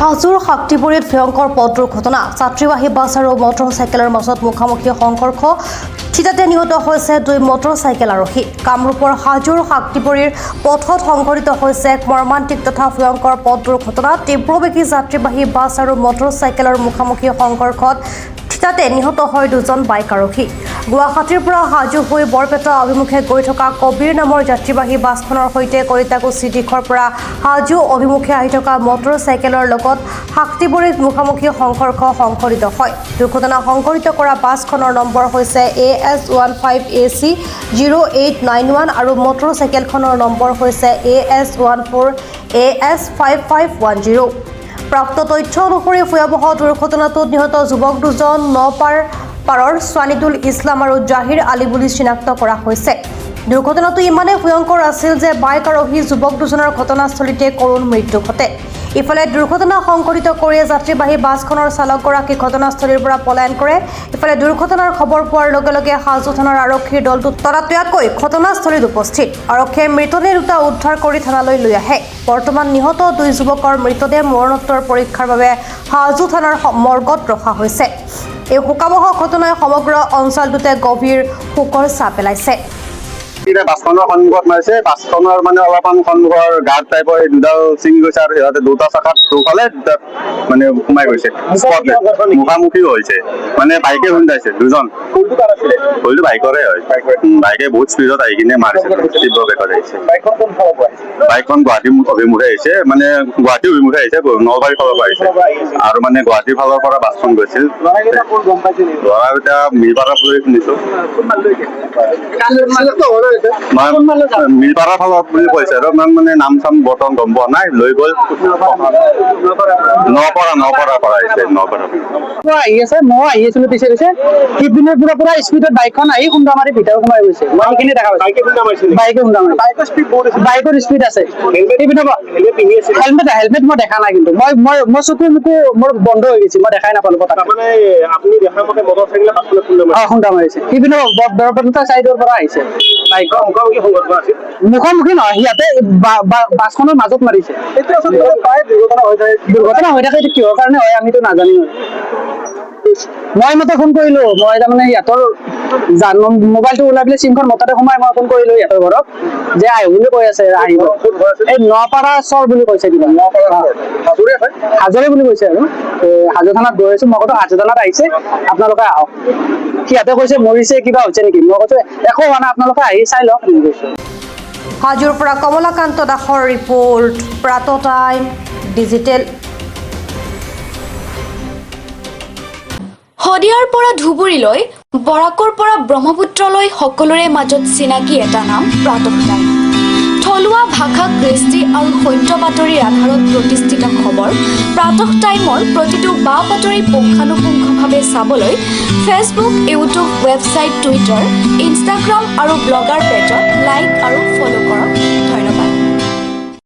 হাজোৰ শক্তিপুৰীত ভয়ংকৰ পথ দুৰ্ঘটনা যাত্ৰীবাহী বাছ আৰু মটৰচাইকেলৰ মাজত মুখামুখি সংঘৰ্ষ থিতাতে নিহত হৈছে 2 মটৰচাইকেল আৰোহী কামৰূপৰ হাজোৰ শক্তিপুৰীৰ পথত সংঘটিত হৈছে এক মৰ্মান্তিক তথা ভয়ংকৰ পথ দুৰ্ঘটনা তীব্ৰবেগী যাত্ৰীবাহী বাছ আৰু মটৰচাইকেলৰ মুখামুখি সংঘৰ্ষত থিতাতে নিহত হয় 2জন বাইক আৰোহী গুৱাহাটীৰ পৰা হাজো হৈ বৰপেটা অভিমুখে গৈ থকা কবিৰ নামৰ যাত্ৰীবাহী বাছখনৰ সৈতে কলিতাকুছি দিশৰ পৰা হাজো অভিমুখে আহি থকা মটৰচাইকেলৰ লগত শক্তিপুৰীত মুখামুখি সংঘৰ্ষ সংঘটিত হয় দুৰ্ঘটনা সংঘটিত কৰা বাছখনৰ নম্বৰ হৈছে AS15AC 0891 আৰু মটৰচাইকেলখনৰ নম্বৰ হৈছে AS14 AS5510 প্ৰাপ্ত তথ্য অনুসৰি ভয়াবহ দুৰ্ঘটনাটোত নিহত যুৱক দুজন নপাৰৰ স্বানিদুল ইছলাম আৰু জাহিৰ আলী বুলি চিনাক্ত কৰা হৈছে দুৰ্ঘটনাটো ইমানে ভয়ংকৰ আছিল যে বাইক আৰোহী যুৱক দুজনৰ ঘটনাস্থলীতে কৰুণ মৃত্যু ঘটে ইফালে দুৰ্ঘটনা সংঘটিত কৰি যাত্ৰীবাহী বাছখনৰ চালকগৰাকী ঘটনাস্থলীৰ পৰা পলায়ন কৰে ইফালে দুৰ্ঘটনাৰ খবৰ পোৱাৰ লগে লগে হাজো থানাৰ আৰক্ষীৰ দলটো ততাতৈয়াকৈ ঘটনাস্থলীত উপস্থিত আৰক্ষীয়ে মৃতদেহ দুটা উদ্ধাৰ কৰি থানালৈ লৈ আহে বৰ্তমান নিহত 2 যুৱকৰ মৃতদেহ মৰণোত্তৰ পৰীক্ষাৰ বাবে হাজো থানাৰ মৰ্গত ৰখা হৈছে এই শোকাবহ ঘটনাই সমগ্ৰ অঞ্চলটোতে গভীৰ শোকৰ ছাপ পেলাইছে বাছখনৰ সন্মুখত মাৰিছে বাছখনৰ মানে অলপমান সন্মুখৰ গাৰ্ড টাইপৰ এই দুডাল ছিঙি গৈছে আৰু সিহঁতে দুটা চাকাত দুফালে মানে সোমাই গৈছে মুখামুখি হৈছে মানে বাইকে খুন্দাইছে দুজন ভুলটো বাইকৰে হয় বাইকে বহুত স্পীডত আহি কিনে মাৰিছে তীব্ৰ বেগত আহিছে বাইকখন গুৱাহাটী অভিমুখে আহিছে মানে গুৱাহাটী অভিমুখে আহিছে নলবাৰীৰ ফালৰ পৰা আহিছে আৰু মানে গুৱাহাটীৰ ফালৰ পৰা বাছখন গৈছিল ল'ৰা এতিয়া মিলপাৰা বুলি শুনিছো মিলপাৰা ফালত বুলি কৈছে আৰু ইমান মানে নাম চাম বৰ্তমান গম পোৱা নাই লৈ গ'ল নপৰা পৰা আহিছে নপৰা আহি আছে মই আহি আছিলো পিছে সিপিনৰ পুৰা স্পীডত বাইকখন আহি খুন্দা মাৰি ভিতৰত সোমাই গৈছে মই সেইখিনি দেখা পাইছো বাইকে খুন্দা মাৰি বাইকৰ স্পীড আছে হেলমেট মই দেখা নাই কিন্তু মই চকু মুকু মোৰ বন্ধ হৈ গৈছে মই দেখাই নাপালো কথা খুন্দা মাৰিছে সিপিনৰ বৰপেটা চাইডৰ পৰা আহিছে মুখামুখি নহয় সিহঁতে বাছখনৰ মাজত মাৰিছে দুৰ্ঘটনা হৈ থাকে কিহৰ কাৰণে হয় আমিতো নাজানিম মই মতে ফোন কৰিলো মই তাৰমানে সিহঁতৰ মোবাইলটো ওলাই পেলাই চিমখন মতাতে সোমাই মই ফোন কৰিলো সিহঁতৰ ঘৰত যে আহিব বুলি কৈ আছে আহিব এই নপাৰা চৰ বুলি কৈছে কিবা হাজোৰে বুলি কৈছে আৰু হাজো থানাত গৈ আছো মই কৈছো হাজো থানাত আহিছে আপোনালোকে আহক সিহঁতে কৈছে মৰিছে কিবা হৈছে নেকি মই কৈছো একো হোৱা নাই আপোনালোকে আহি চাই লওক হাজোৰ পৰা কমলাকান্ত দাসৰ ৰিপৰ্ট প্ৰাত টাইম ডিজিটেল শদিয়াৰ পৰা ধুবুৰীলৈ বৰাকৰ পৰা ব্ৰহ্মপুত্ৰলৈ সকলোৰে মাজত চিনাকি এটা নাম প্ৰাতঃ টাইম থলুৱা ভাষা কৃষ্টি আৰু সত্য বাতৰিৰ আধাৰত প্ৰতিষ্ঠিত খবৰ প্ৰাতঃ টাইমৰ প্ৰতিটো বা বাতৰি পুংখানুপুংখভাৱে চাবলৈ Facebook YouTube website Twitter Instagram আৰু ব্লগাৰ পেজত লাইক আৰু ফ'ল' কৰক